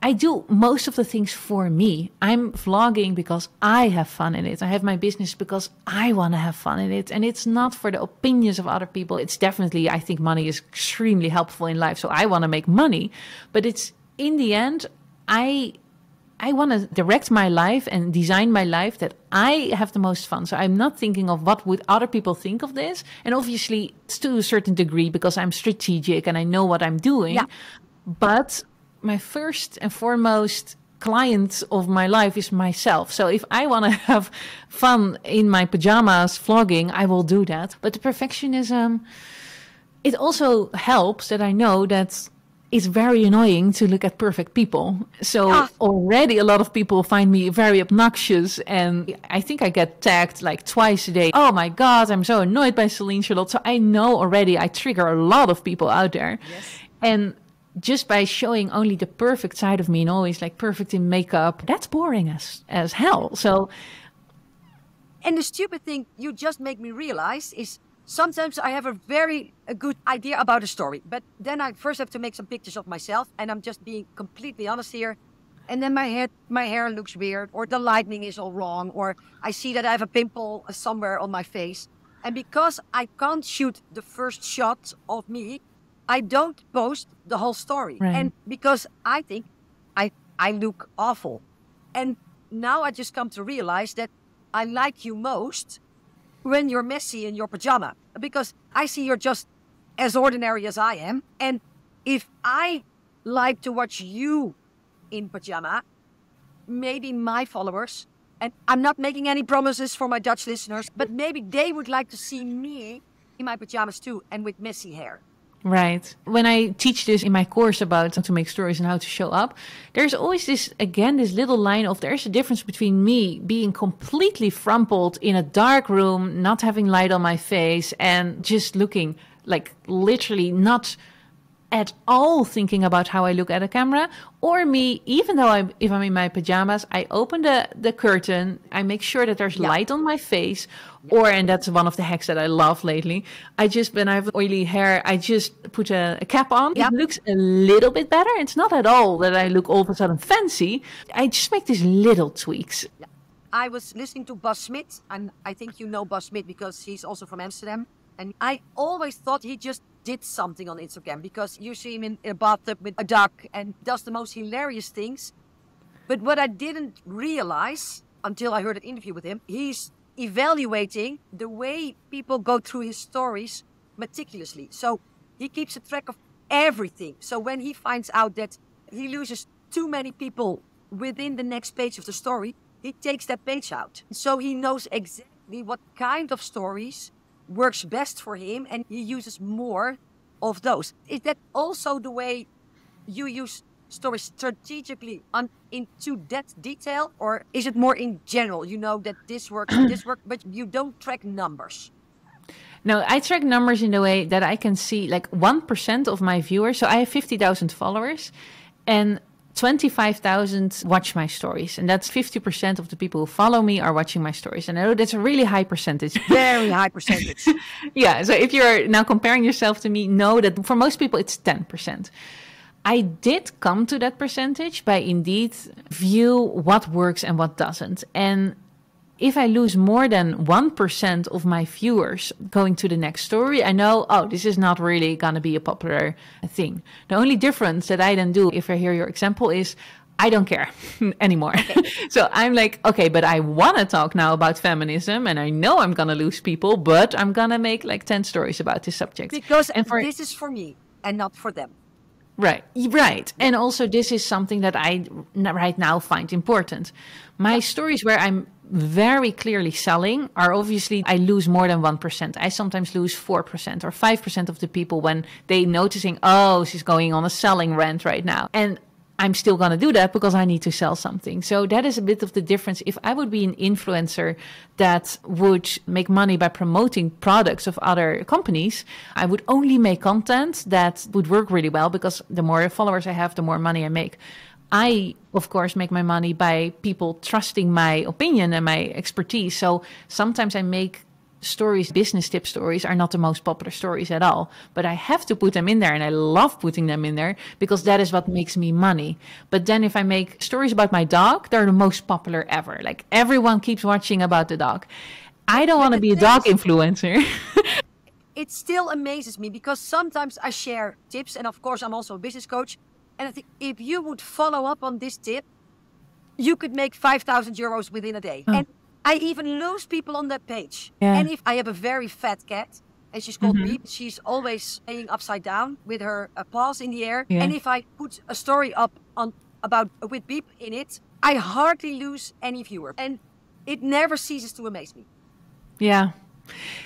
I do most of the things for me. I'm vlogging because I have fun in it. I have my business because I want to have fun in it. And it's not for the opinions of other people. It's definitely, I think money is extremely helpful in life. So I want to make money. But it's in the end, I want to direct my life and design my life that I have the most fun. So I'm not thinking of what would other people think of this. And obviously, it's to a certain degree because I'm strategic and I know what I'm doing. Yeah. But my first and foremost client of my life is myself. So if I want to have fun in my pajamas vlogging, I will do that. But the perfectionism, it also helps that I know that it's very annoying to look at perfect people. So already a lot of people find me very obnoxious. And I think I get tagged like twice a day. Oh my God, I'm so annoyed by Celine Charlotte. So I know already I trigger a lot of people out there. Yes. And just by showing only the perfect side of me and always like perfect in makeup, that's boring as hell. So, and the stupid thing you just make me realize is sometimes I have a good idea about a story, but then I first have to make some pictures of myself, and I'm just being completely honest here. And then my hair looks weird, or the lighting is all wrong, or I see that I have a pimple somewhere on my face. And because I can't shoot the first shot of me, I don't post the whole story. Right. And because I think I look awful. And now I just come to realize that I like you most when you're messy in your pajama. Because I see you're just as ordinary as I am. And if I like to watch you in pajama, maybe my followers, and I'm not making any promises for my Dutch listeners, but maybe they would like to see me in my pajamas too, and with messy hair. Right. When I teach this in my course about how to make stories and how to show up, there's always this little line of there's a difference between me being completely frumpled in a dark room, not having light on my face, and just looking like literally not at all thinking about how I look at a camera, or me, even though if I'm in my pajamas, I open the curtain, I make sure that there's light on my face, and that's one of the hacks that I love lately. When I have oily hair, I just put a cap on. It looks a little bit better. It's not at all that I look all of a sudden fancy. I just make these little tweaks. I was listening to Bas Smit, and I think you know Bas Smit because he's also from Amsterdam. And I always thought he just did something on Instagram because you see him in a bathtub with a duck and does the most hilarious things. But what I didn't realize until I heard an interview with him, he's evaluating the way people go through his stories meticulously. So he keeps a track of everything. So when he finds out that he loses too many people within the next page of the story, he takes that page out. So he knows exactly what kind of stories works best for him, and he uses more of those. Is that also the way you use stories strategically into that detail, or is it more in general? You know that this works, but you don't track numbers. No, I track numbers in the way that I can see like 1% of my viewers. So I have 50,000 followers, and 25,000 watch my stories, and that's 50% of the people who follow me are watching my stories. And I know that's a really high percentage. Very high percentage. Yeah. So if you're now comparing yourself to me, know that for most people it's 10%. I did come to that percentage by indeed view what works and what doesn't. And if I lose more than 1% of my viewers going to the next story, I know, oh, this is not really going to be a popular thing. The only difference that I then do, if I hear your example, is I don't care anymore. Okay. So I'm like, okay, but I want to talk now about feminism and I know I'm going to lose people, but I'm going to make like 10 stories about this subject. Because this is for me and not for them. Right. And also this is something that I right now find important. My stories where I'm very clearly selling are obviously I lose more than 1%. I sometimes lose 4% or 5% of the people when they noticing, oh, she's going on a selling rant right now. And I'm still going to do that because I need to sell something. So that is a bit of the difference. If I would be an influencer that would make money by promoting products of other companies, I would only make content that would work really well because the more followers I have, the more money I make. I, of course, make my money by people trusting my opinion and my expertise. So sometimes I make stories, business tip stories are not the most popular stories at all, but I have to put them in there and I love putting them in there because that is what makes me money. But then if I make stories about my dog, they're the most popular ever. Like everyone keeps watching about the dog. I don't want to be a dog influencer. It still amazes me because sometimes I share tips and of course I'm also a business coach. And I think if you would follow up on this tip, you could make 5,000 euros within a day. And I even lose people on that page. Yeah. And if I have a very fat cat, and she's called Beep, she's always laying upside down with her paws in the air. Yeah. And if I put a story up with Beep in it, I hardly lose any viewer. And it never ceases to amaze me. Yeah.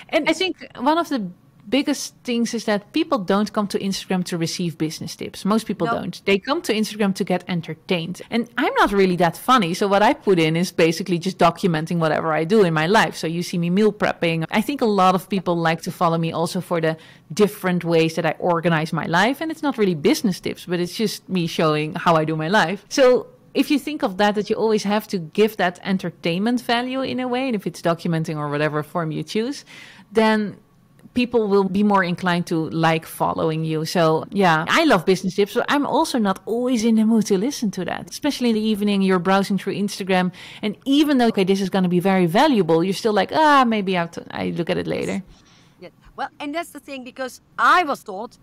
And I think one of the biggest things is that people don't come to Instagram to receive business tips. Most people don't. They come to Instagram to get entertained. And I'm not really that funny. So what I put in is basically just documenting whatever I do in my life. So you see me meal prepping. I think a lot of people like to follow me also for the different ways that I organize my life. And it's not really business tips, but it's just me showing how I do my life. So if you think of that you always have to give that entertainment value in a way, and if it's documenting or whatever form you choose, then people will be more inclined to like following you. So yeah, I love business tips, but I'm also not always in the mood to listen to that. Especially in the evening, you're browsing through Instagram. And even though, okay, this is going to be very valuable, you're still like, maybe I look at it later. Yeah. Well, and that's the thing, because I was taught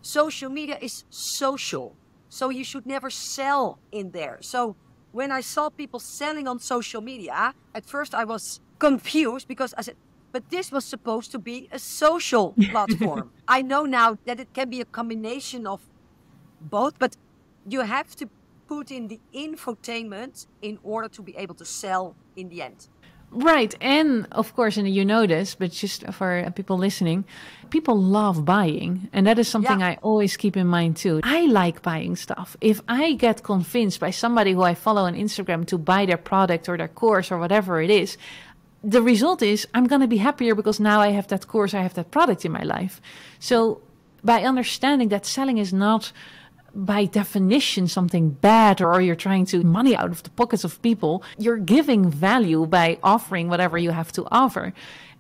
social media is social. So you should never sell in there. So when I saw people selling on social media, at first I was confused because I said, but this was supposed to be a social platform. I know now that it can be a combination of both, but you have to put in the infotainment in order to be able to sell in the end. Right. And of course, and you know this, but just for people listening, people love buying. And that is something I always keep in mind too. I like buying stuff. If I get convinced by somebody who I follow on Instagram to buy their product or their course or whatever it is, the result is I'm going to be happier because now I have that course, I have that product in my life. So by understanding that selling is not by definition something bad, or you're trying to money out of the pockets of people, you're giving value by offering whatever you have to offer.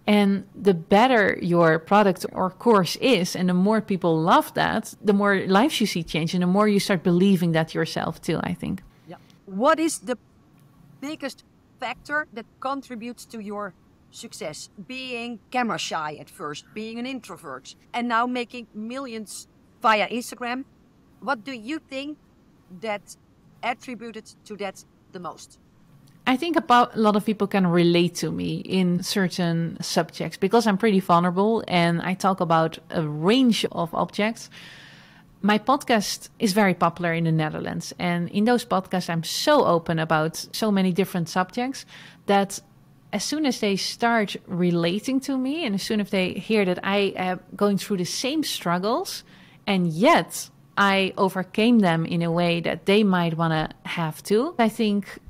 And the better your product or course is, and the more people love that, the more lives you see change, and the more you start believing that yourself too, I think. Yeah. What is the biggest factor that contributes to your success? Being camera shy at first, being an introvert, and now making millions via Instagram. What do you think that attributed to that the most? I think a lot of people can relate to me in certain subjects because I'm pretty vulnerable and I talk about a range of objects. My podcast is very popular in the Netherlands. And in those podcasts, I'm so open about so many different subjects that as soon as they start relating to me and as soon as they hear that I am going through the same struggles and yet I overcame them in a way that they might want to have too, I think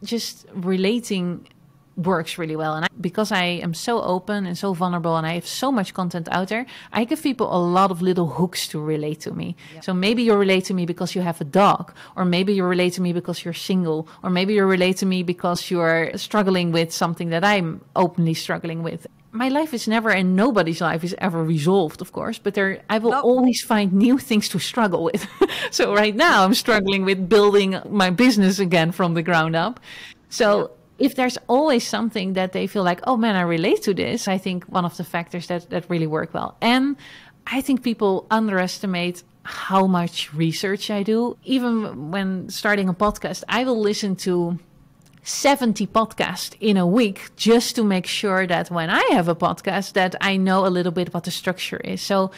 just relating works really well. And because I am so open and so vulnerable and I have so much content out there, I give people a lot of little hooks to relate to me. Yeah. So maybe you relate to me because you have a dog, or maybe you relate to me because you're single, or maybe you relate to me because you're struggling with something that I'm openly struggling with. my life is never, and nobody's life is ever resolved, of course, but I will No. always find new things to struggle with. So right now I'm struggling with building my business again from the ground up. So if there's always something that they feel like, oh man, I relate to this, I think one of the factors that really work well. And I think people underestimate how much research I do. Even when starting a podcast, I will listen to 70 podcasts in a week just to make sure that when I have a podcast that I know a little bit what the structure is. So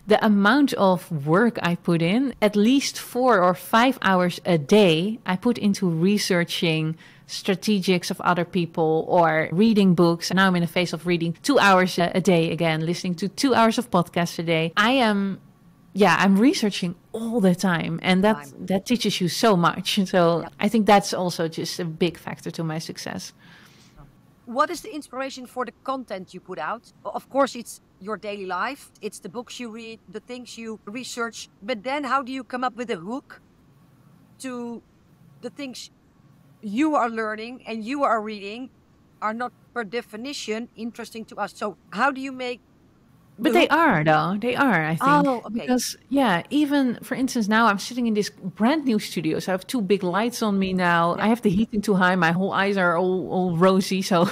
the amount of work I put in, at least 4 or 5 hours a day, I put into researching strategics of other people or reading books. And now I'm in the phase of reading 2 hours a day again, listening to 2 hours of podcasts a day. I'm researching all the time, and that teaches you so much. So I think that's also just a big factor to my success. What is the inspiration for the content you put out? Of course, it's your daily life. It's the books you read, the things you research. But then how do you come up with a hook to the things you are learning and you are reading are not per definition interesting to us? So how do you make... But they are, though. They are, I think. Oh, okay. Because, even, for instance, now I'm sitting in this brand new studio. So I have 2 big lights on me now. I have the heating too high. My whole eyes are all rosy. So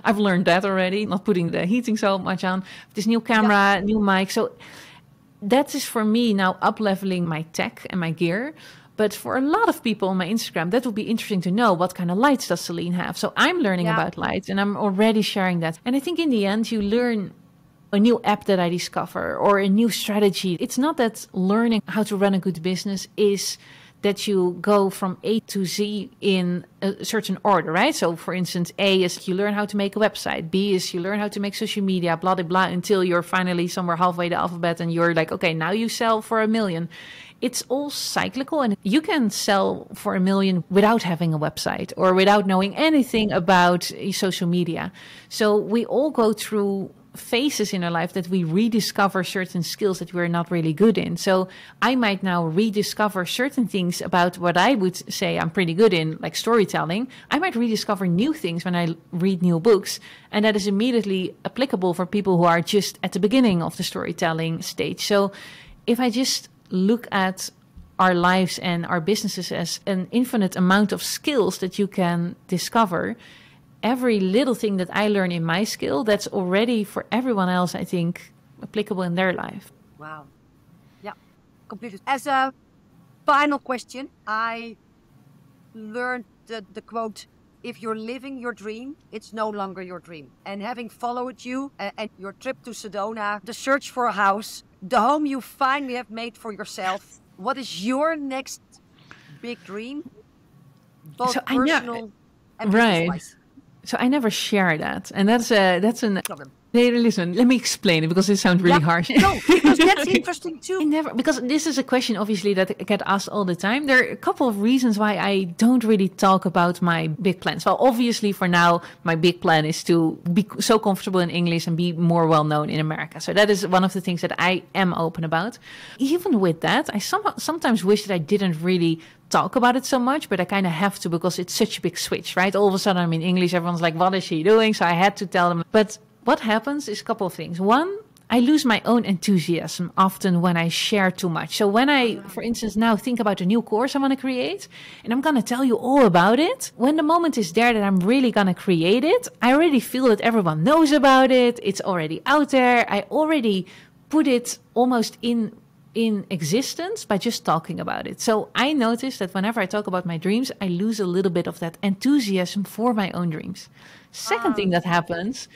I've learned that already, not putting the heating so much on. This new camera, new mic. So that is, for me, now up-leveling my tech and my gear. But for a lot of people on my Instagram, that would be interesting to know, what kind of lights does Celine have? So I'm learning about lights, and I'm already sharing that. And I think in the end, you learn a new app that I discover or a new strategy. It's not that learning how to run a good business is that you go from A to Z in a certain order, right? So for instance, A is you learn how to make a website. B is you learn how to make social media, blah, blah, blah, until you're finally somewhere halfway the alphabet and you're like, okay, now you sell for 1 million. It's all cyclical, and you can sell for 1 million without having a website or without knowing anything about social media. So we all go through phases in our life that we rediscover certain skills that we're not really good in. So I might now rediscover certain things about what I would say I'm pretty good in, like storytelling. I might rediscover new things when I read new books, and that is immediately applicable for people who are just at the beginning of the storytelling stage. So if I just look at our lives and our businesses as an infinite amount of skills that you can discover, every little thing that I learn in my skill, that's already for everyone else, I think, applicable in their life. Wow. Yeah, completely. As a final question, I learned the quote, if you're living your dream, it's no longer your dream. And having followed you and your trip to Sedona, the search for a house, the home you finally have made for yourself, what is your next big dream? Both personal and business-wise. So I never share that. And that's an problem. Hey, listen, let me explain it because it sounds really harsh. No, because that's interesting too. Because this is a question, obviously, that I get asked all the time. There are a couple of reasons why I don't really talk about my big plans. Well, obviously, for now, my big plan is to be so comfortable in English and be more well-known in America. So that is one of the things that I am open about. Even with that, I sometimes wish that I didn't really talk about it so much, but I kind of have to because it's such a big switch, right? All of a sudden, I'm in English. Everyone's like, what is she doing? So I had to tell them. But what happens is a couple of things. One, I lose my own enthusiasm often when I share too much. So when I, for instance, now think about a new course I want to create, and I'm going to tell you all about it, when the moment is there that I'm really going to create it, I already feel that everyone knows about it. It's already out there. I already put it almost in existence by just talking about it. So I notice that whenever I talk about my dreams, I lose a little bit of that enthusiasm for my own dreams. Second thing that happens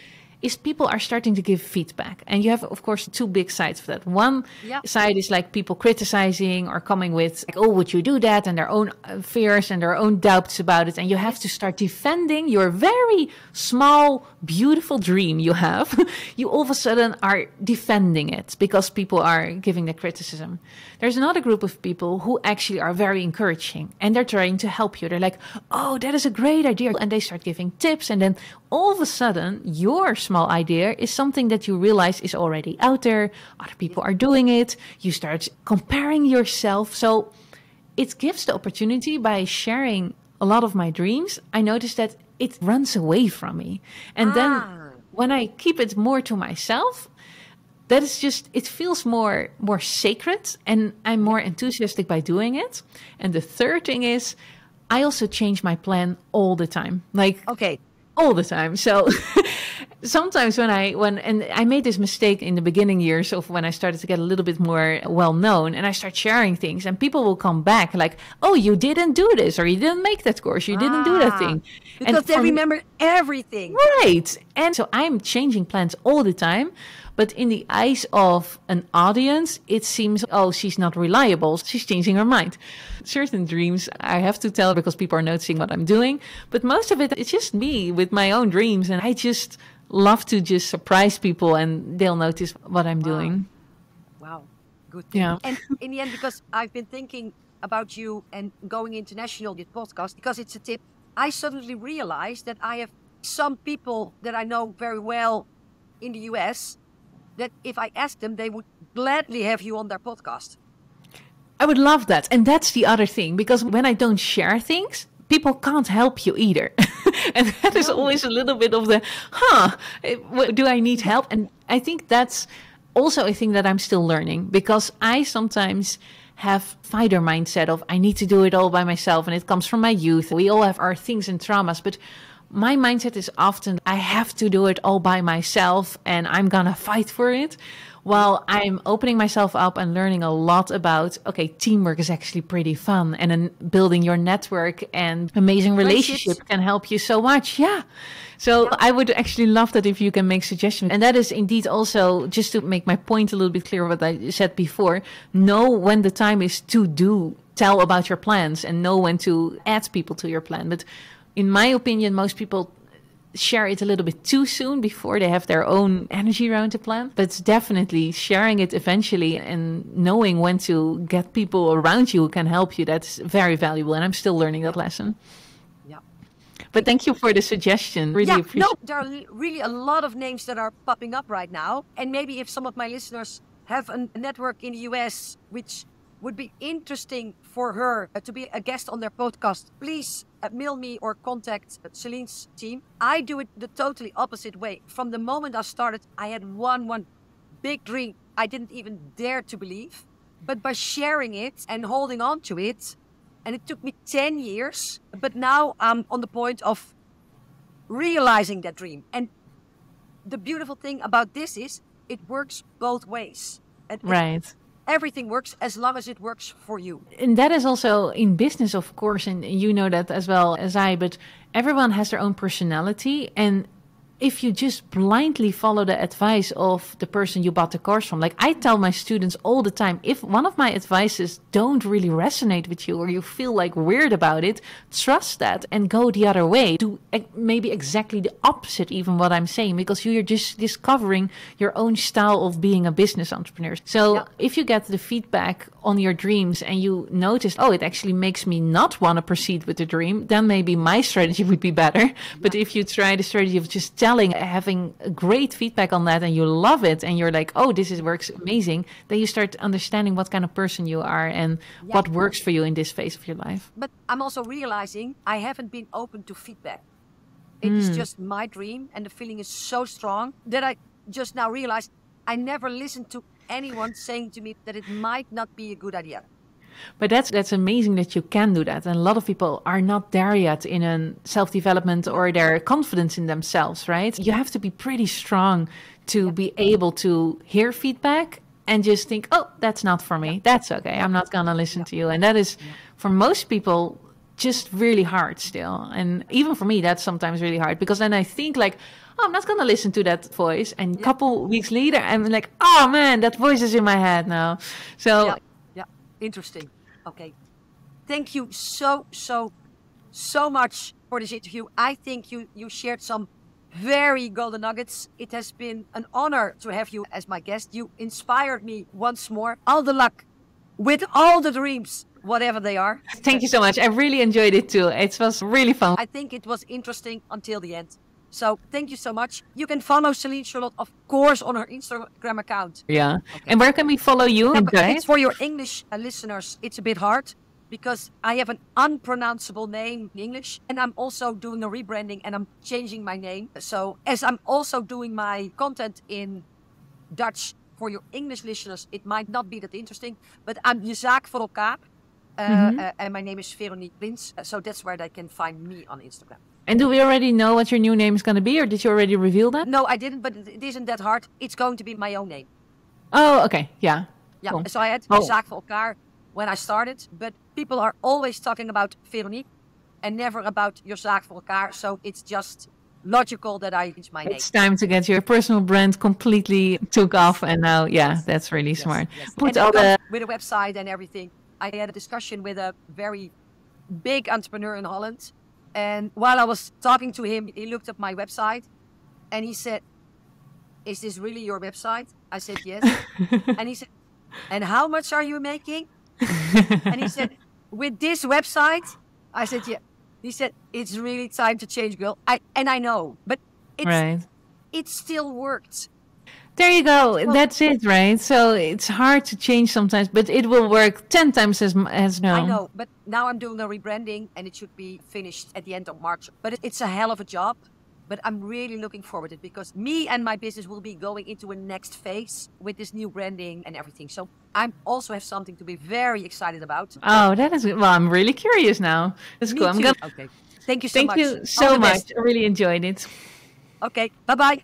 is people are starting to give feedback. And you have, of course, 2 big sides of that. One side is like people criticizing or coming with, like, oh, would you do that? And their own fears and their own doubts about it. And you have to start defending your very small, beautiful dream you have. You all of a sudden are defending it because people are giving the criticism. There's another group of people who actually are very encouraging and they're trying to help you. They're like, oh, that is a great idea. And they start giving tips. And then all of a sudden, your small idea is something that you realize is already out there. Other people are doing it. You start comparing yourself. So it gives the opportunity by sharing a lot of my dreams. I noticed that it runs away from me. And then when I keep it more to myself, that is just, it feels more sacred, and I'm more enthusiastic by doing it. And the third thing is, I also change my plan all the time. Like, Okay. all the time. So sometimes when I made this mistake in the beginning years of when I started to get a little bit more well known, and I start sharing things, and people will come back like, oh, you didn't do this, or you didn't make that course, you didn't do that thing. Because And they for me- remember everything. Right. And so I'm changing plans all the time. But in the eyes of an audience, it seems, oh, she's not reliable. She's changing her mind. Certain dreams I have to tell because people are noticing what I'm doing. But most of it, it's just me with my own dreams. And I just love to just surprise people, and they'll notice what I'm doing. Wow. Good thing. Yeah. And in the end, because I've been thinking about you and going international, this podcast, because it's a tip, I suddenly realized that I have some people that I know very well in the US that if I asked them, they would gladly have you on their podcast. I would love that. And that's the other thing, because when I don't share things, people can't help you either. And that is always a little bit of the, do I need help? And I think that's also a thing that I'm still learning, because I sometimes have fighter mindset of I need to do it all by myself, and it comes from my youth. We all have our things and traumas, but my mindset is often I have to do it all by myself and I'm gonna fight for it. While I'm opening myself up and learning a lot about, okay, teamwork is actually pretty fun, and then building your network and amazing relationship can help you so much. Yeah. So I would actually love that if you can make suggestions. And that is indeed also, just to make my point a little bit clearer, what I said before, know when the time is to tell about your plans, and know when to add people to your plan. But in my opinion, most people share it a little bit too soon before they have their own energy around the plan. But definitely sharing it eventually and knowing when to get people around you who can help you, that's very valuable. And I'm still learning that lesson. Yeah. But thank you for the suggestion. Really appreciate it. There are really a lot of names that are popping up right now. And maybe if some of my listeners have a network in the US which would be interesting for her to be a guest on their podcast, please mail me or contact Celine's team. I do it the totally opposite way. From the moment I started, I had one big dream I didn't even dare to believe. But by sharing it and holding on to it, and it took me 10 years, but now I'm on the point of realizing that dream. And the beautiful thing about this is it works both ways. Right. Everything works as long as it works for you. And that is also in business, of course, and you know that as well as I, but everyone has their own personality. And if you just blindly follow the advice of the person you bought the course from, like I tell my students all the time, if one of my advices don't really resonate with you, or you feel like weird about it, trust that and go the other way. Do maybe exactly the opposite, even what I'm saying, because you're just discovering your own style of being a business entrepreneur. So if you get the feedback on your dreams and you notice, oh, it actually makes me not want to proceed with the dream, then maybe my strategy would be better. But if you try the strategy of just having great feedback on that, and you love it, and you're like, oh, this works amazing, then you start understanding what kind of person you are and what works for you in this phase of your life. But I'm also realizing I haven't been open to feedback. It is just my dream, and the feeling is so strong that I just now realized I never listened to anyone saying to me that it might not be a good idea. But that's amazing that you can do that. And a lot of people are not there yet in a self-development or their confidence in themselves, right? You have to be pretty strong to be able to hear feedback and just think, oh, that's not for me. That's okay. I'm not going to listen to you. And that is, for most people, just really hard still. And even for me, that's sometimes really hard, because then I think like, oh, I'm not going to listen to that voice. And a couple weeks later, I'm like, oh man, that voice is in my head now. So interesting. Okay. Thank you so much for this interview. I think you shared some very golden nuggets. It has been an honor to have you as my guest. You inspired me once more. All the luck with all the dreams, whatever they are. Thank you so much. I really enjoyed it too. It was really fun. I think it was interesting until the end. So thank you so much. You can follow Celine Charlotte, of course, on her Instagram account. Yeah. Okay. And where can we follow you? It's for your English listeners. It's a bit hard. because I have an unpronounceable name in English, and I'm also doing a rebranding and I'm changing my name. So as I'm also doing my content in Dutch for your English listeners, it might not be that interesting, but I'm Je Zaak voor elkaar. And my name is Veronique Prins. So that's where they can find me on Instagram. And do we already know what your new name is going to be, or did you already reveal that? No, I didn't, but it isn't that hard. It's going to be my own name. Oh, okay. Yeah. Yeah, Cool. so I had Je Zaak voor elkaar when I started, but people are always talking about Veronique and never about Je Zaak voor elkaar. So it's just logical that I change my name. It's time to get your personal brand completely took off, and now, that's really smart. Yes. Put And all it comes the with a website and everything. I had a discussion with a very big entrepreneur in Holland. And while I was talking to him, he looked up my website and he said, "Is this really your website?" I said, "Yes." And he said, "And how much are you making?" And he said, "With this website?" I said, "Yeah." He said, "It's really time to change, girl." I know, but it still worked. There you go. That's it, right? So it's hard to change sometimes, but it will work 10 times as no. I know, but now I'm doing a rebranding and it should be finished at the end of March. But it's a hell of a job. But I'm really looking forward to it because me and my business will be going into a next phase with this new branding and everything. So I also have something to be very excited about. Oh, that is well. I'm really curious now. That's cool. Okay. Thank you so much. Thank you so much. I really enjoyed it. Okay. Bye-bye.